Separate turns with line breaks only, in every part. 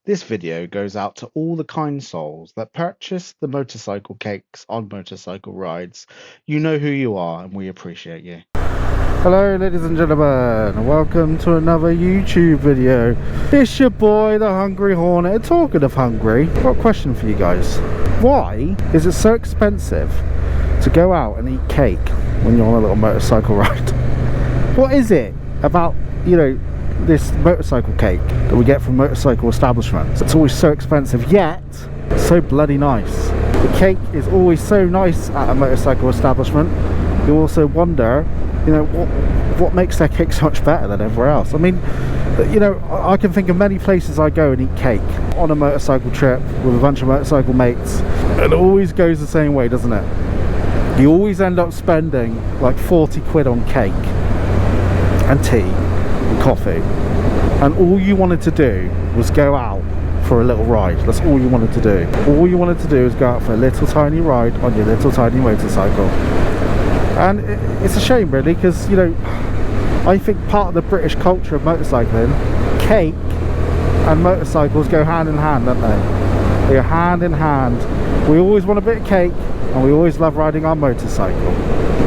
This video goes out to all the kind souls that purchase the motorcycle cakes on motorcycle rides. You know who you are, and we appreciate you. Hello ladies and gentlemen, welcome to another YouTube video. It's your boy the Hungry Hornet. Talking of hungry, I've got a question for you guys. Why is it so expensive to go out and eat cake when you're on a little motorcycle ride? What is it about, this motorcycle cake that we get from motorcycle establishments? It's always so expensive, yet so bloody nice. The cake is always so nice at a motorcycle establishment. You also wonder, what makes their cake so much better than everywhere else. I mean, I can think of many places I go and eat cake on a motorcycle trip with a bunch of motorcycle mates. It always goes the same way, doesn't it? You always end up spending like 40 quid on cake and tea and coffee, and all you wanted to do was go out for a little ride. That's all you wanted to do. All you wanted to do is go out for a little tiny ride on your little tiny motorcycle. And it's a shame really, because I think part of the British culture of motorcycling, cake and motorcycles go hand in hand, don't they? They go hand in hand. We always want a bit of cake and we always love riding our motorcycle.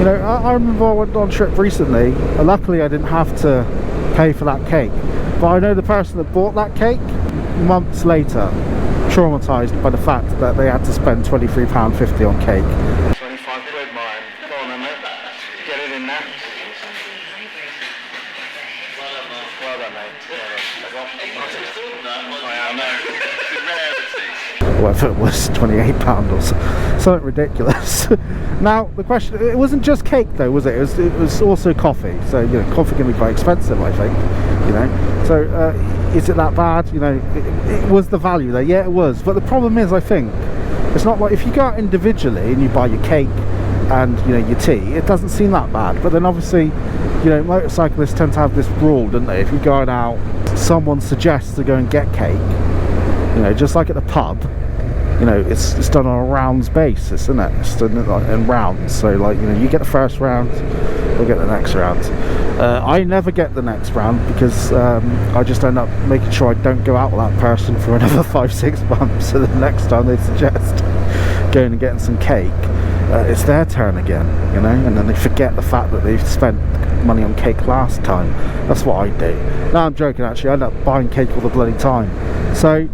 I remember I went on a trip recently, and luckily I didn't have to pay for that cake, but I know the person that bought that cake months later, traumatised by the fact that they had to spend £23.50 on cake.
25 quid mine. Go on then, mate. Get it in there. Well done, mate. I know.
Whether it was £28 or something ridiculous. Now the question, it wasn't just cake though, was it? It was also coffee. So coffee can be quite expensive, I think. So is it that bad? It was the value there. Yeah, it was. But the problem is, I think it's not like if you go out individually and you buy your cake and your tea, it doesn't seem that bad. But then obviously, motorcyclists tend to have this rule, don't they? If you're going out, someone suggests to go and get cake, just like at the pub, it's done on a rounds basis, isn't it? It's done in rounds. So you get the first round, we'll get the next round. I never get the next round because I just end up making sure I don't go out with that person for another 5-6 months. So the next time they suggest going and getting some cake, it's their turn again, and then they forget the fact that they've spent money on cake last time. That's what I do. No, I'm joking actually. I end up buying cake all the bloody time. So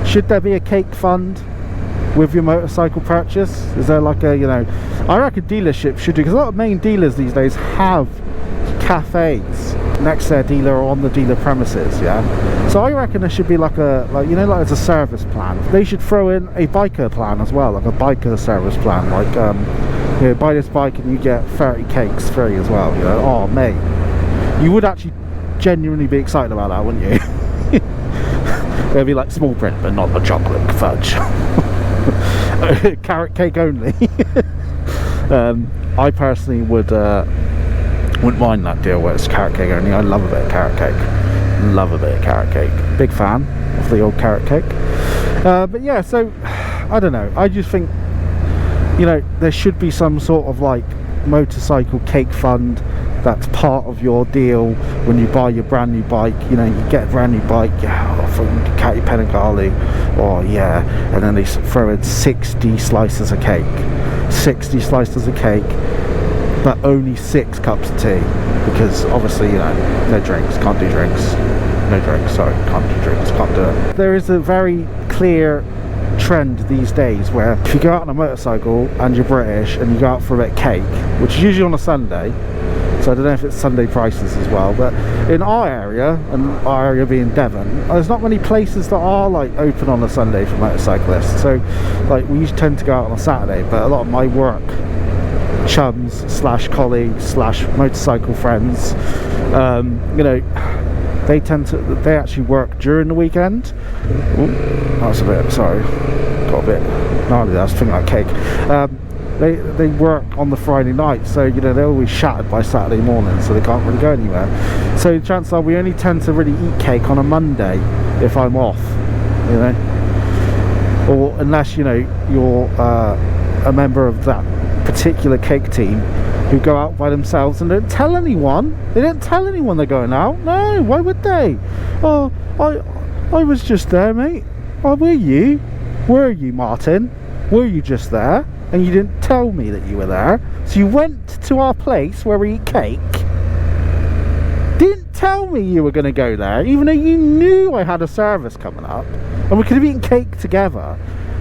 should there be a cake fund with your motorcycle purchase? Is there like a, I reckon dealerships should do, because a lot of main dealers these days have cafes next to their dealer or on the dealer premises, yeah? So I reckon there should be like as a service plan. They should throw in a biker plan as well, like a biker service plan, like buy this bike and you get 30 cakes free as well, Oh mate, you would actually genuinely be excited about that, wouldn't you? It'd be like small print, but not the chocolate fudge. Carrot cake only. I personally wouldn't mind that deal where it's carrot cake only. I love a bit of carrot cake. Love a bit of carrot cake. Big fan of the old carrot cake. But yeah, so I don't know. I just think there should be some sort of like motorcycle cake fund that's part of your deal when you buy your brand new bike. You get a brand new bike, from Catty Pennegali, and then they throw in 60 slices of cake, but only 6 cups of tea, because obviously no drinks, can't do drinks, can't do it. There is a very clear trend these days where if you go out on a motorcycle and you're British and you go out for a bit of cake, which is usually on a Sunday, so I don't know if it's Sunday prices as well, but in our area, and our area being Devon, there's not many places that are like open on a Sunday for motorcyclists. So like we used to tend to go out on a Saturday, but a lot of my work chums / colleagues / motorcycle friends, they actually work during the weekend. Ooh, that's a bit, sorry, got a bit gnarly there, I was thinking like cake. They work on the Friday night, so they're always shattered by Saturday morning, so they can't really go anywhere. So chances are we only tend to really eat cake on a Monday if I'm off, or unless you're a member of that particular cake team who go out by themselves and don't tell anyone. They don't tell anyone they're going out. No, why would they? Oh, I was just there, mate. Oh, were you? Were you, Martin? Were you just there? And you didn't tell me that you were there. So you went to our place where we eat cake. Didn't tell me you were going to go there, even though you knew I had a service coming up. And we could have eaten cake together.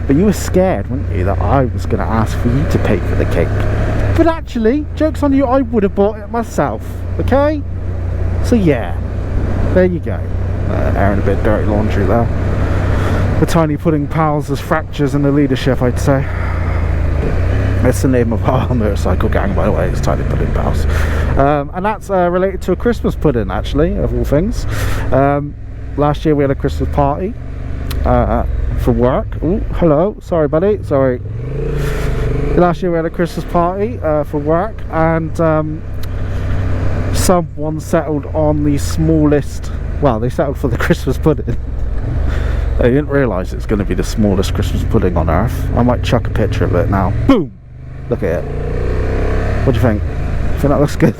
But you were scared, weren't you, that I was going to ask for you to pay for the cake. But actually, joke's on you, I would have bought it myself. Okay? So yeah, there you go. Airing a bit of dirty laundry there. The Tiny Pudding Pals has fractures in the leadership, I'd say. That's the name of our motorcycle gang, by the way. It's Tiny Pudding Pals. And that's related to a Christmas pudding, actually, of all things. Last year we had a Christmas party for work. Oh, hello. Sorry, buddy. Sorry. Last year we had a Christmas party for work, and someone settled on the smallest. Well, they settled for the Christmas pudding. They didn't realise it's going to be the smallest Christmas pudding on earth. I might chuck a picture of it now. Boom! Look at it. What do you think? Think that looks good?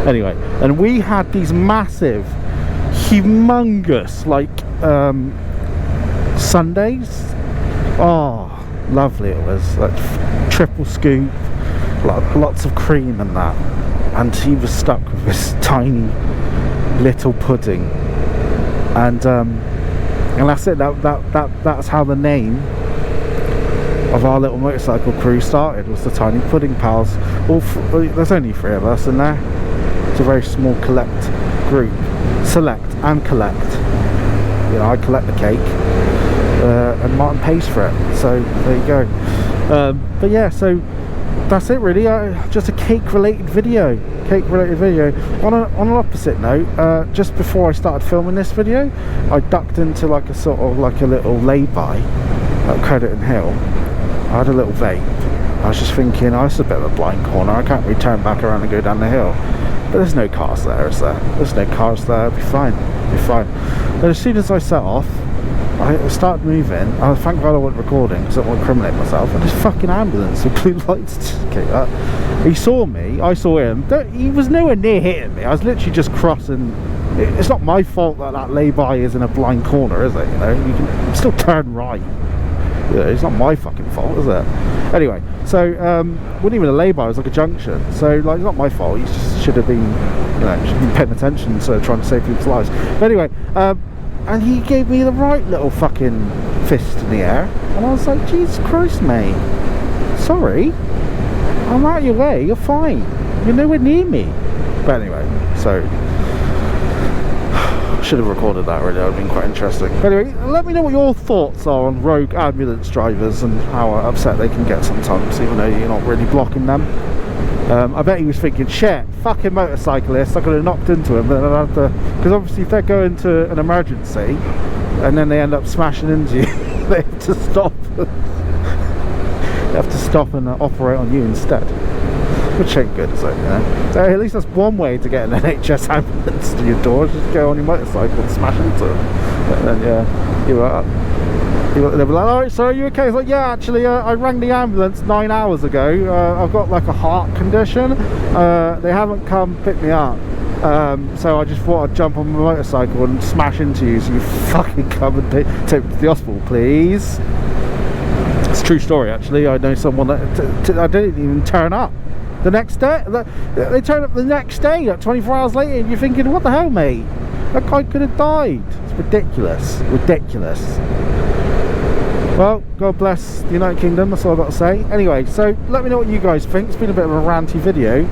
Anyway, and we had these massive, humongous, like, sundaes. Oh, lovely it was. Like, triple scoop, lots of cream and that. And he was stuck with this tiny little pudding. And that's it. That's how the name of our little motorcycle crew started, was the Tiny Pudding Pals. There's only 3 of us in there. It's a very small collect group. Select and collect. You know, I collect the cake, and Martin pays for it. So there you go. But yeah, so that's it really. Just a cake related video. On an opposite note, just before I started filming this video, I ducked into like a sort of like a little lay-by at Crediton Hill. I had a little vape. I was just thinking, oh, it's a bit of a blind corner, I can't really turn back around and go down the hill. But there's no cars there, is there? There's no cars there, it'll be fine. But as soon as I set off, I started moving. Thank God I wasn't recording because I don't want to incriminate myself. And this fucking ambulance with blue lights. He saw me, I saw him. He was nowhere near hitting me. I was literally just crossing. It's not my fault that lay-by is in a blind corner, is it? You know, you can still turn right. Yeah, it's not my fucking fault, is it? Anyway, so wasn't even a lay-by, it was like a junction. So like, it's not my fault. He just should have been, you know, should have been paying attention, so trying to save people's lives. But anyway, and he gave me the right little fucking fist in the air, and I was like, Jesus Christ, mate. Sorry, I'm out of your way. You're fine. You're nowhere near me. But anyway, so should have recorded that really. That would have been quite interesting. But anyway, let me know what your thoughts are on rogue ambulance drivers and how upset they can get sometimes, even though you're not really blocking them. I bet he was thinking, shit, fucking motorcyclists, I could have knocked into him, but I'd have to, because obviously if they're going to an emergency and then they end up smashing into you, they have to stop. They have to stop and operate on you instead, which ain't good, is it? You know? So at least that's one way to get an NHS ambulance to your door, just go on your motorcycle and smash into them. And then yeah, they'll be like, alright, so are you okay? It's like, yeah, actually I rang the ambulance 9 hours ago. I've got like a heart condition. They haven't come pick me up, so I just thought I'd jump on my motorcycle and smash into you, so you fucking come and take me to the hospital, please. It's a true story, actually. I know someone that I didn't even turn up the next day. They turn up the next day, like 24 hours later, and you're thinking, what the hell, mate? That guy could have died. It's ridiculous. Well, God bless the United Kingdom, that's all I've got to say. Anyway, so let me know what you guys think. It's been a bit of a ranty video.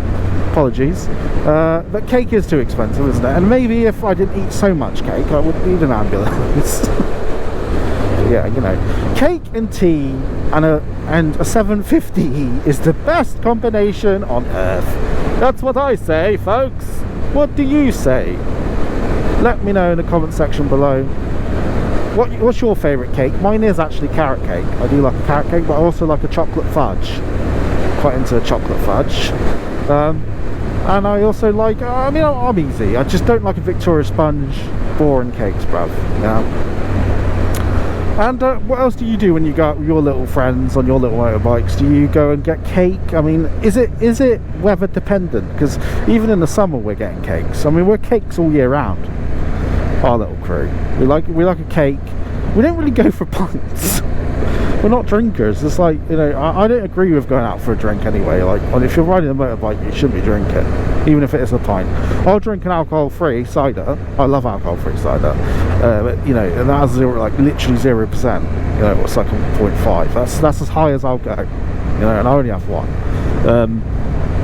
Apologies. But cake is too expensive, isn't it? And maybe if I didn't eat so much cake, I wouldn't need an ambulance. Yeah, you know, cake and tea and a 750 is the best combination on earth. That's what I say, folks. What do you say? Let me know in the comment section below. What's your favourite cake? Mine is actually carrot cake. I do like a carrot cake, but I also like a chocolate fudge. Quite into chocolate fudge. And I also like, I mean, I'm easy. I just don't like a Victoria Sponge boring cakes, bruv. Yeah. And what else do you do when you go out with your little friends on your little motorbikes? Do you go and get cake? I mean, is it weather dependent? Because even in the summer we're getting cakes. I mean, we're cakes all year round. our little crew. We like a cake. We don't really go for pints. We're not drinkers. It's like, you know, I don't agree with going out for a drink anyway. Like, if you're riding a motorbike, you shouldn't be drinking, even if it is a pint. I'll drink an alcohol-free cider. I love alcohol-free cider, but you know, and that's literally 0%. You know, it's like a 0.5. That's as high as I'll go. You know, and I only have one.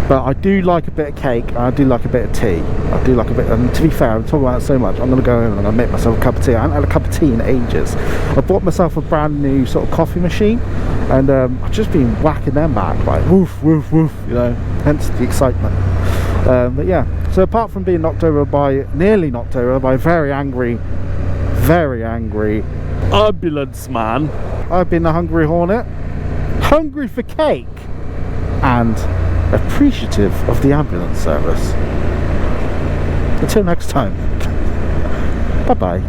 But I do like a bit of cake, and I do like a bit of tea. I do like a bit, and to be fair, I'm talking about it so much, I'm going to go home and I'm going to make myself a cup of tea. I haven't had a cup of tea in ages. I bought myself a brand new sort of coffee machine, and I've just been whacking them back, like woof, woof, woof, you know, hence the excitement. But yeah, so apart from being nearly knocked over by a very angry ambulance man, I've been a hungry hornet, hungry for cake, and appreciative of the ambulance service. Until next time, bye bye.